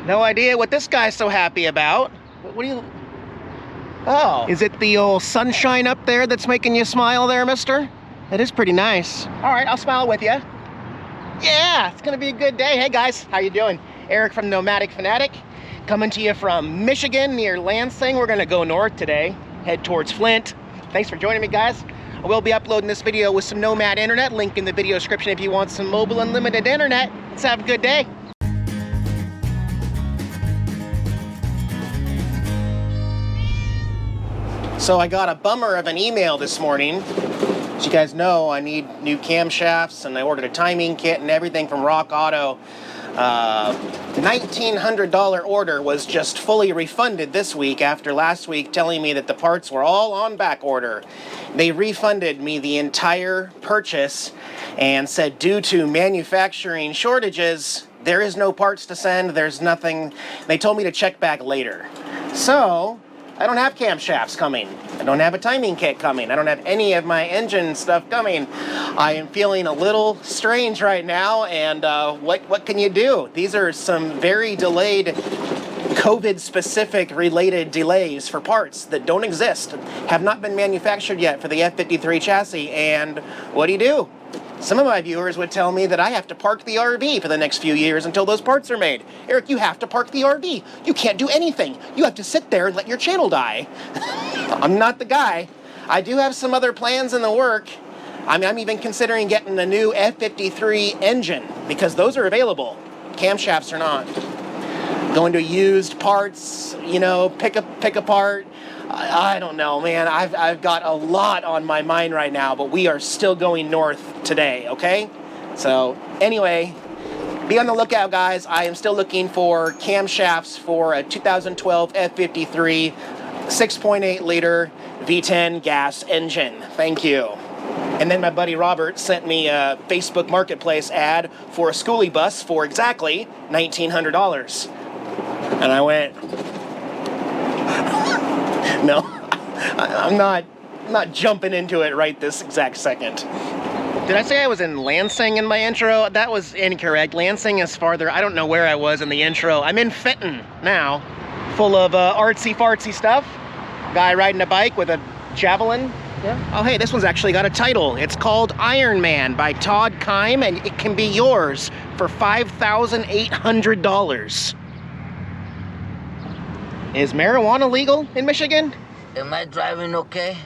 No idea what this guy's so happy about. What do you... Oh. Is it the old sunshine up there that's making you smile there, mister? It is pretty nice. All right, I'll smile with you. Yeah, it's gonna be a good day. Hey guys, how you doing? Eric from Nomadic Fanatic, coming to you from Michigan near Lansing. We're gonna go north today, head towards Flint. Thanks for joining me, guys. I will be uploading this video with some Nomad internet. Link in the video description if you want some mobile unlimited internet. Let's have a good day. So I got a bummer of an email this morning. As you guys know, I need new camshafts and I ordered a timing kit and everything from Rock Auto. $1,900 order was just fully refunded this week after last week telling me that the parts were all on back order. They refunded me the entire purchase and said due to manufacturing shortages, there is no parts to send, there's nothing. They told me to check back later. So, I don't have camshafts coming. I don't have a timing kit coming. I don't have any of my engine stuff coming. I am feeling a little strange right now, and what can you do? These are some very delayed COVID-specific related delays for parts that don't exist, have not been manufactured yet for the F53 chassis, and what do? Some of my viewers would tell me that I have to park the RV for the next few years until those parts are made. Eric, you have to park the RV. You can't do anything. You have to sit there and let your channel die. I'm not the guy. I do have some other plans in the work. I'm even considering getting a new F53 engine because those are available. Camshafts are not. Going to used parts, you know, pick apart. I don't know, man. I've got a lot on my mind right now, but we are still going north today, okay? So anyway, be on the lookout, guys. I am still looking for camshafts for a 2012 F53 6.8 liter V10 gas engine. Thank you. And then my buddy Robert sent me a Facebook Marketplace ad for a schoolie bus for exactly $1,900. And I went, no, I'm not jumping into it right this exact second. Did I say I was in Lansing in my intro? That was incorrect. Lansing is farther. I don't know where I was in the intro. I'm in Fenton now, full of artsy-fartsy stuff. Guy riding a bike with a javelin. Yeah. Oh, hey, this one's actually got a title. It's called Iron Man by Todd Kime, and it can be yours for $5,800. Is marijuana legal in Michigan? Am I driving okay?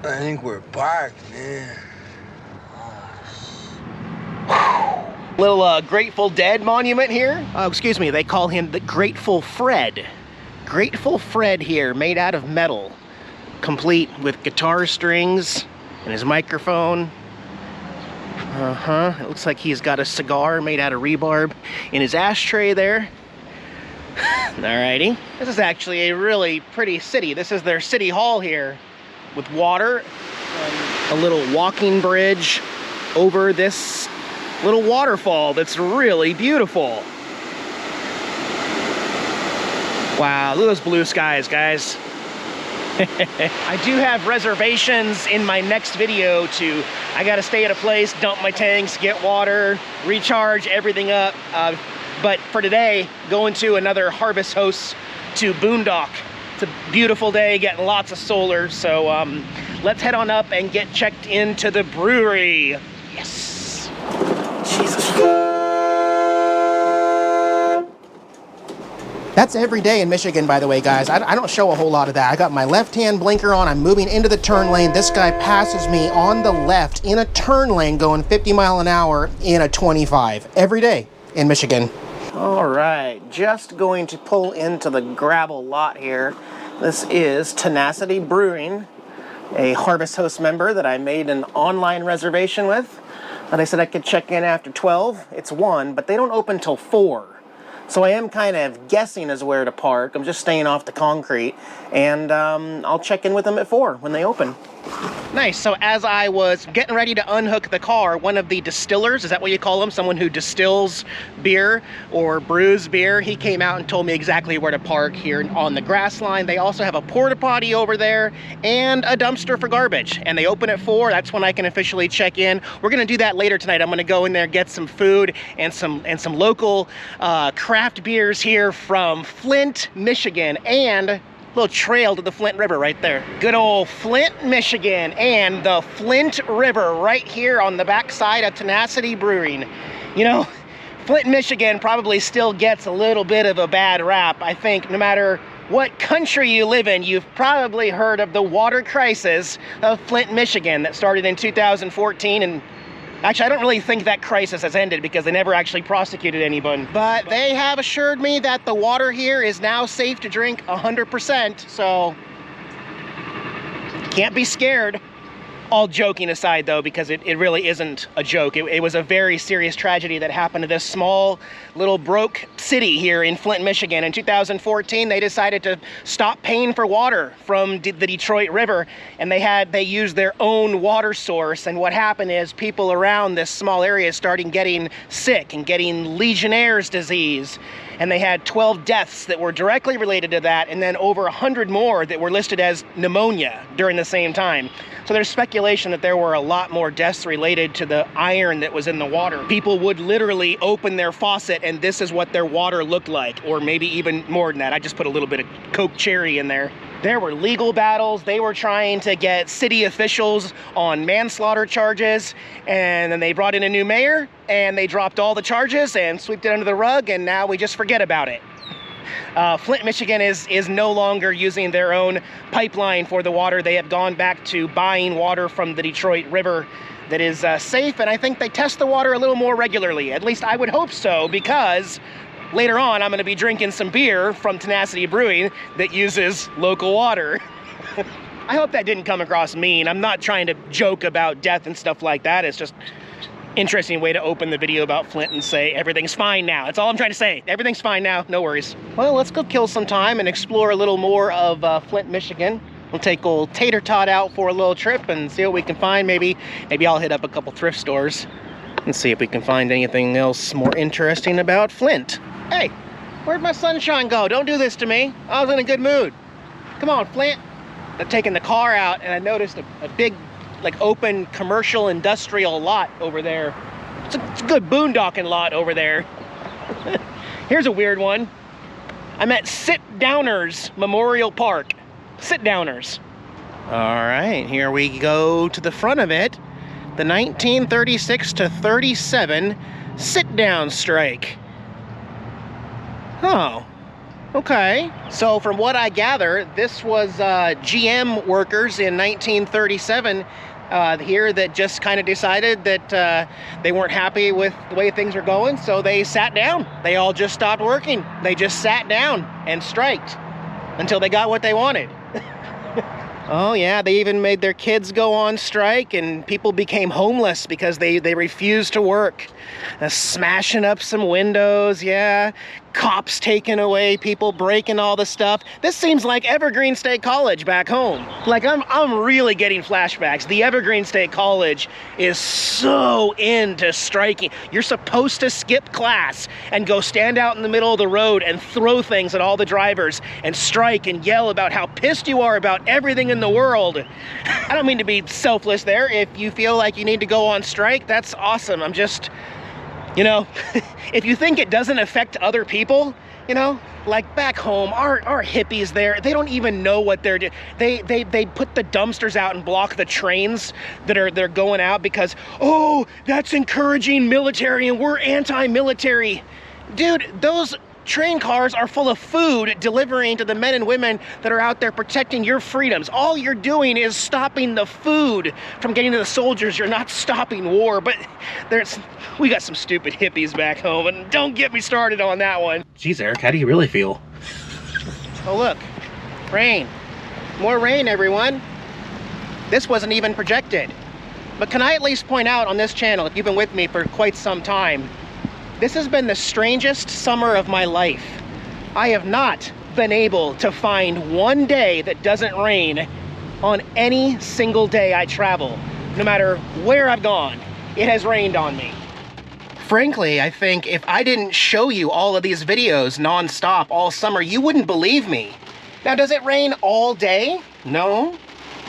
I think we're parked, man. Little Grateful Dead monument here. Oh, excuse me, they call him the Grateful Fred. Grateful Fred here, made out of metal. Complete with guitar strings and his microphone. It looks like he's got a cigar made out of rebarb in his ashtray there. Alrighty. This is actually a really pretty city. This is their city hall here with water and a little walking bridge over this little waterfall that's really beautiful. Wow, look at those blue skies, guys. I do have reservations in my next video I gotta stay at a place, dump my tanks, get water, recharge everything up. But for today, going to another harvest host to Boondock. It's a beautiful day, getting lots of solar. So let's head on up and get checked into the brewery. Yes. Jesus. That's every day in Michigan, by the way, guys. I don't show a whole lot of that. I got my left-hand blinker on. I'm moving into the turn lane. This guy passes me on the left in a turn lane going 50 miles an hour in a 25. Every day in Michigan. All right, just going to pull into the gravel lot here. This is Tenacity Brewing, a Harvest Host member that I made an online reservation with. And I said I could check in after 12. It's 1, but they don't open till 4. So I am kind of guessing as where to park. I'm just staying off the concrete. And I'll check in with them at 4 when they open. Nice. So as I was getting ready to unhook the car, one of the distillers, is that what you call them? Someone who distills beer or brews beer, he came out and told me exactly where to park here on the grass line. They also have a porta potty over there and a dumpster for garbage. And they open at 4. That's when I can officially check in. We're gonna do that later tonight. I'm gonna go in there, get some food and some local craft beers here from Flint, Michigan, and little trail to the Flint River right there. Good old Flint, Michigan, and the Flint River right here on the backside of Tenacity Brewing. You know, Flint, Michigan probably still gets a little bit of a bad rap. I think no matter what country you live in, you've probably heard of the water crisis of Flint, Michigan that started in 2014, and actually, I don't really think that crisis has ended because they never actually prosecuted anyone. But they have assured me that the water here is now safe to drink 100%, so can't be scared. All joking aside though, because it really isn't a joke. It was a very serious tragedy that happened to this small little broke city here in Flint, Michigan. In 2014, they decided to stop paying for water from the Detroit River, and they used their own water source. And what happened is people around this small area started getting sick and getting Legionnaire's disease. And they had 12 deaths that were directly related to that, and then over 100 more that were listed as pneumonia during the same time. So there's speculation that there were a lot more deaths related to the iron that was in the water. People would literally open their faucet and this is what their water looked like, or maybe even more than that. I just put a little bit of Coke Cherry in there. There were legal battles. They were trying to get city officials on manslaughter charges, and then they brought in a new mayor and they dropped all the charges and swept it under the rug, and now we just forget about it. Flint, Michigan is no longer using their own pipeline for the water. They have gone back to buying water from the Detroit River that is safe, and I think they test the water a little more regularly. At least I would hope so, because later on I'm going to be drinking some beer from Tenacity Brewing that uses local water. I hope that didn't come across mean. I'm not trying to joke about death and stuff like that. It's just interesting way to open the video about Flint and say everything's fine now. That's all I'm trying to say. Everything's fine now, no worries. Well, let's go kill some time and explore a little more of Flint, Michigan. We'll take old Tater Tot out for a little trip and see what we can find. Maybe I'll hit up a couple thrift stores and see if we can find anything else more interesting about Flint. Hey, where'd my sunshine go? Don't do this to me. I was in a good mood. Come on, Flint. I'm taking the car out and I noticed a big, like, open commercial industrial lot over there. It's a good boondocking lot over there. Here's a weird one. I'm at Sit Downers Memorial Park. Sit Downers. All right, here we go to the front of it. The 1936 to 37 sit down strike. Oh, okay. So from what I gather, this was GM workers in 1937 here that just kind of decided that they weren't happy with the way things were going, so they sat down. They all just stopped working. They just sat down and striked until they got what they wanted. Oh yeah, they even made their kids go on strike, and people became homeless because they refused to work. Smashing up some windows, yeah. Cops taking away, people breaking all the stuff. This seems like Evergreen State College back home. Like, I'm really getting flashbacks. The Evergreen State College is so into striking. You're supposed to skip class and go stand out in the middle of the road and throw things at all the drivers and strike and yell about how pissed you are about everything in the world. I don't mean to be selfless there. If you feel like you need to go on strike, that's awesome. I'm just, you know, if you think it doesn't affect other people, you know, like back home, our hippies there, they don't even know what they're doing. They put the dumpsters out and block the trains they're going out because, oh, that's encouraging military and we're anti-military. Dude, those train cars are full of food delivering to the men and women that are out there protecting your freedoms. All you're doing is stopping the food from getting to the soldiers. You're not stopping war. But we got some stupid hippies back home, and don't get me started on that one. Jeez, Eric, how do you really feel? Oh look, rain. More rain, everyone. This wasn't even projected. But can I at least point out on this channel, if you've been with me for quite some time, this has been the strangest summer of my life. I have not been able to find one day that doesn't rain on any single day I travel, no matter where I've gone. It has rained on me. Frankly, I think if I didn't show you all of these videos non-stop all summer, you wouldn't believe me. Now, does it rain all day? No,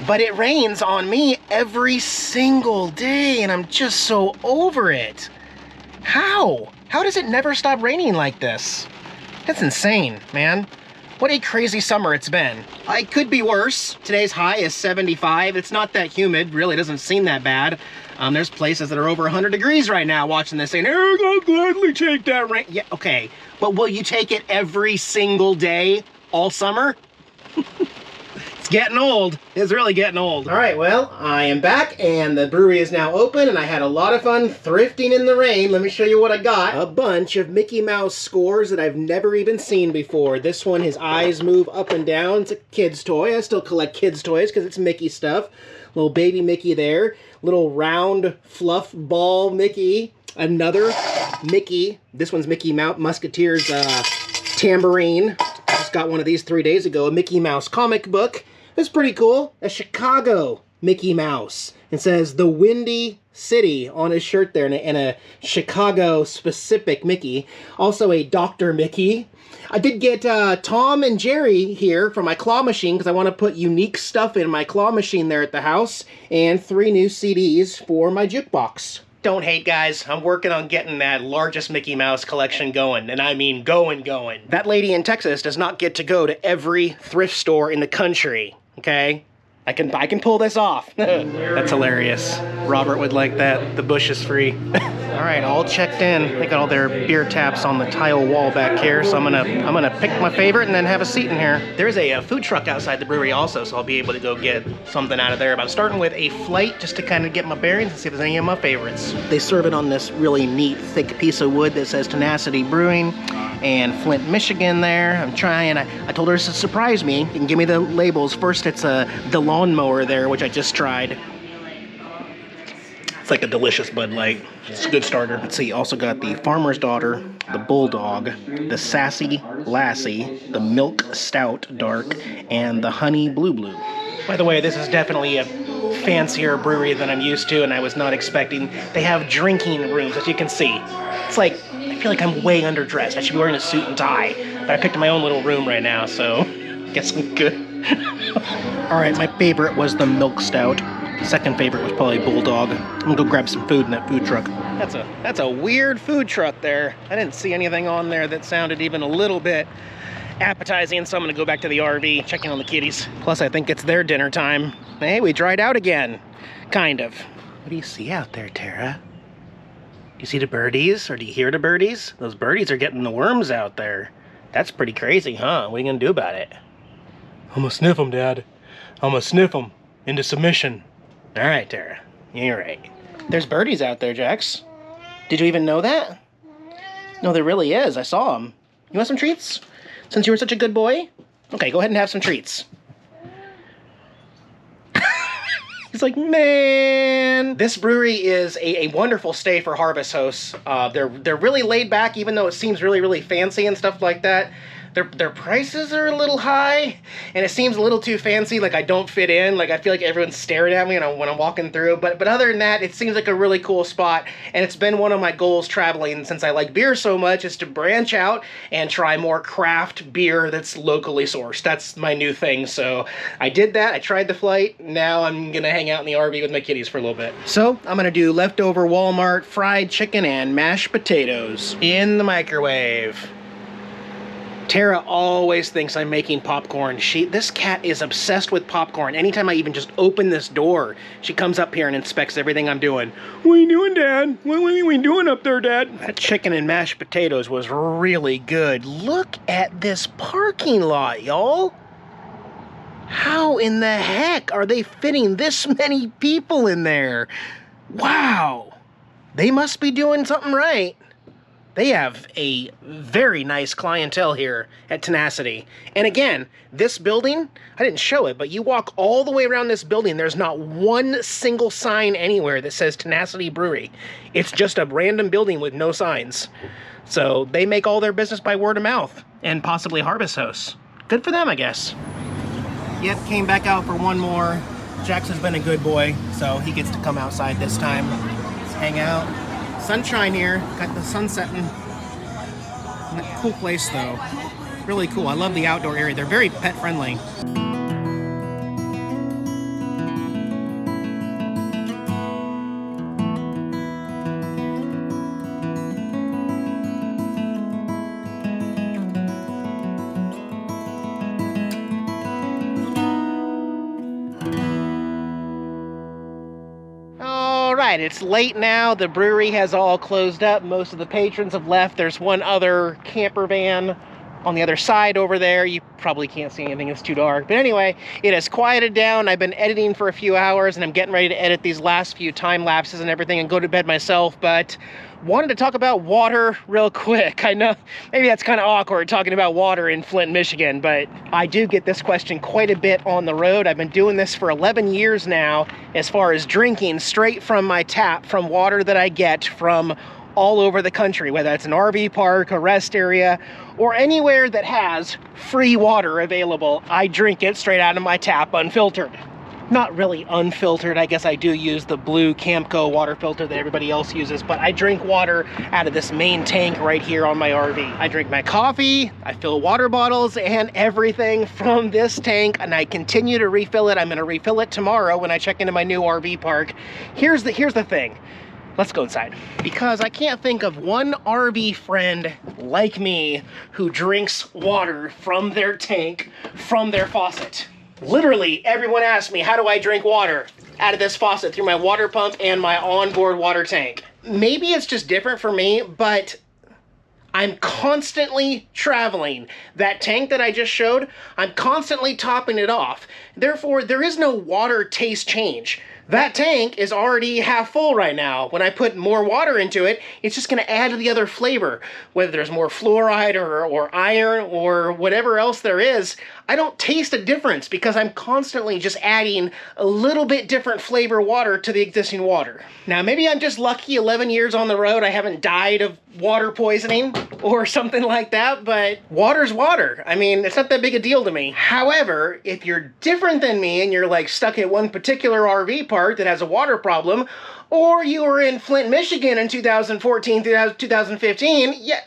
but it rains on me every single day, and I'm just so over it. How? How does it never stop raining like this? That's insane, man. What a crazy summer it's been. It could be worse. Today's high is 75. It's not that humid. Really doesn't seem that bad. There's places that are over 100 degrees right now watching this saying, "Oh, I'll gladly take that rain." Yeah, okay. But will you take it every single day all summer? It's getting old. It's really getting old. All right, well, I am back and the brewery is now open and I had a lot of fun thrifting in the rain. Let me show you what I got. A bunch of Mickey Mouse scores that I've never even seen before. This one, his eyes move up and down. It's a kid's toy. I still collect kids' toys because it's Mickey stuff. Little baby Mickey there. Little round fluff ball Mickey. Another Mickey. This one's Mickey Mouse Musketeer's tambourine. I just got one of these 3 days ago. A Mickey Mouse comic book. It's pretty cool. A Chicago Mickey Mouse. It says the Windy City on his shirt there, and a Chicago-specific Mickey. Also a Dr. Mickey. I did get Tom and Jerry here for my claw machine because I want to put unique stuff in my claw machine there at the house. And 3 new CDs for my jukebox. Don't hate, guys. I'm working on getting that largest Mickey Mouse collection going, and I mean going. That lady in Texas does not get to go to every thrift store in the country, okay? I can pull this off. That's hilarious. Robert would like that. The bush is free. All right, all checked in. They got all their beer taps on the tile wall back here, so I'm gonna pick my favorite and then have a seat in here. There's a food truck outside the brewery also, so I'll be able to go get something out of there. But I'm starting with a flight just to kind of get my bearings and see if there's any of my favorites. They serve it on this really neat, thick piece of wood that says Tenacity Brewing and Flint, Michigan there. I'm trying. I told her to surprise me. You can give me the labels. First, it's the lawnmower there, which I just tried. It's like a delicious Bud Light. It's a good starter. Let's see, also got the Farmer's Daughter, the Bulldog, the Sassy Lassie, the Milk Stout Dark, and the Honey Blue Blue. By the way, this is definitely a fancier brewery than I'm used to, and I was not expecting. They have drinking rooms, as you can see. It's like, I feel like I'm way underdressed. I should be wearing a suit and tie. But I picked my own little room right now, so I guess I'm good. All right, my favorite was the Milk Stout. Second favorite was probably Bulldog. I'm gonna go grab some food in that food truck. That's a weird food truck there. I didn't see anything on there that sounded even a little bit appetizing, so I'm gonna go back to the RV, checking on the kitties. Plus, I think it's their dinner time. Hey, we dried out again. Kind of. What do you see out there, Tara? Do you see the birdies, or do you hear the birdies? Those birdies are getting the worms out there. That's pretty crazy, huh? What are you gonna do about it? I'm gonna sniff them, Dad. I'm gonna sniff them into submission. All right, Tara. You're right. There's birdies out there, Jax. Did you even know that? No, there really is. I saw them. You want some treats? Since you were such a good boy? Okay, go ahead and have some treats. He's like, man. This brewery is a wonderful stay for harvest hosts. They're really laid back, even though it seems really, really fancy and stuff like that. Their prices are a little high, and it seems a little too fancy, like I don't fit in. Like I feel like everyone's staring at me when I'm walking through. But other than that, it seems like a really cool spot, and it's been one of my goals traveling since I like beer so much, is to branch out and try more craft beer that's locally sourced. That's my new thing, so I did that. I tried the flight. Now I'm gonna hang out in the RV with my kitties for a little bit. So I'm gonna do leftover Walmart fried chicken and mashed potatoes in the microwave. Tara always thinks I'm making popcorn. This cat is obsessed with popcorn. Anytime I even just open this door, she comes up here and inspects everything I'm doing. What are you doing, Dad? What are you doing up there, Dad? That chicken and mashed potatoes was really good. Look at this parking lot, y'all. How in the heck are they fitting this many people in there? Wow. They must be doing something right. They have a very nice clientele here at Tenacity. And again, this building, I didn't show it, but you walk all the way around this building, there's not one single sign anywhere that says Tenacity Brewery. It's just a random building with no signs. So they make all their business by word of mouth and possibly harvest hosts. Good for them, I guess. Yep, came back out for one more. Jackson's been a good boy, so he gets to come outside this time. Let's hang out. Sunshine here, got the sun setting. Cool place though. Really cool. I love the outdoor area. They're very pet friendly. It's late now. The brewery has all closed up. Most of the patrons have left. There's one other camper van on the other side over there. You probably can't see anything, it's too dark. But anyway, it has quieted down. I've been editing for a few hours and I'm getting ready to edit these last few time lapses and everything and go to bed myself. But wanted to talk about water real quick. I know maybe that's kind of awkward talking about water in Flint, Michigan, but I do get this question quite a bit on the road. I've been doing this for 11 years now as far as drinking straight from my tap from water that I get from all over the country, whether it's an RV park, a rest area, or anywhere that has free water available. I drink it straight out of my tap unfiltered. Not really unfiltered. I guess I do use the blue Camco water filter that everybody else uses, but I drink water out of this main tank right here on my RV. I drink my coffee, I fill water bottles and everything from this tank, and I continue to refill it. I'm gonna refill it tomorrow when I check into my new RV park. Here's the thing. Let's go inside. Because I can't think of one RV friend like me who drinks water from their tank, from their faucet. Literally, everyone asks me, how do I drink water out of this faucet through my water pump and my onboard water tank? Maybe it's just different for me, but I'm constantly traveling. That tank that I just showed, I'm constantly topping it off. Therefore, there is no water taste change. That tank is already half full right now. When I put more water into it, it's just gonna add to the other flavor. Whether there's more fluoride or iron or whatever else there is, I don't taste a difference because I'm constantly just adding a little bit different flavor water to the existing water. Now, maybe I'm just lucky 11 years on the road, I haven't died of water poisoning or something like that, but water's water. I mean, it's not that big a deal to me. However, if you're different than me and you're like stuck at one particular RV park that has a water problem, or you were in Flint, Michigan in 2014 through 2015, yeah,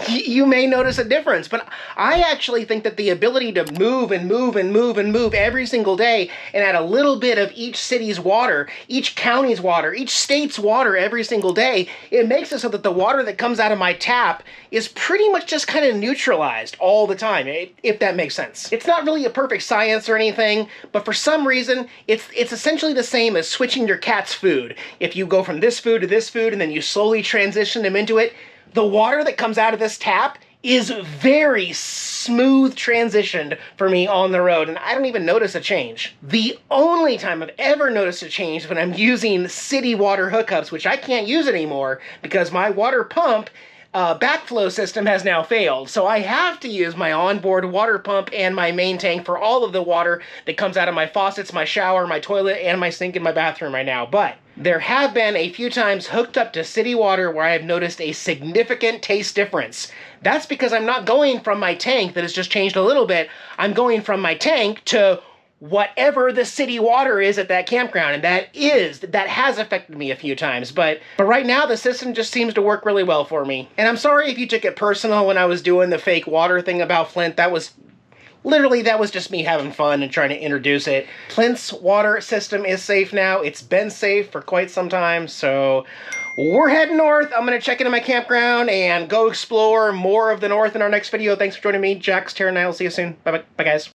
you may notice a difference. But I actually think that the ability to move and move and move and move every single day and add a little bit of each city's water, each county's water, each state's water every single day, it makes it so that the water that comes out of my tap is pretty much just kind of neutralized all the time, if that makes sense. It's not really a perfect science or anything, but for some reason, it's essentially the same as switching your cat's food. If you go from this food to this food and then you slowly transition them into it, the water that comes out of this tap is very smooth transitioned for me on the road, and I don't even notice a change. The only time I've ever noticed a change is when I'm using city water hookups, which I can't use anymore because my water pump backflow system has now failed. So I have to use my onboard water pump and my main tank for all of the water that comes out of my faucets, my shower, my toilet, and my sink in my bathroom right now. But there have been a few times hooked up to city water where I have noticed a significant taste difference. That's because I'm not going from my tank that has just changed a little bit. I'm going from my tank to whatever the city water is at that campground, and that has affected me a few times, but right now the system just seems to work really well for me. And I'm sorry if you took it personal when I was doing the fake water thing about Flint. That was just me having fun and trying to introduce it. Flint's water system is safe now. It's been safe for quite some time, so we're heading north. I'm gonna check into my campground and go explore more of the north in our next video. Thanks for joining me, Jax, Tara, and I will see you soon. Bye guys.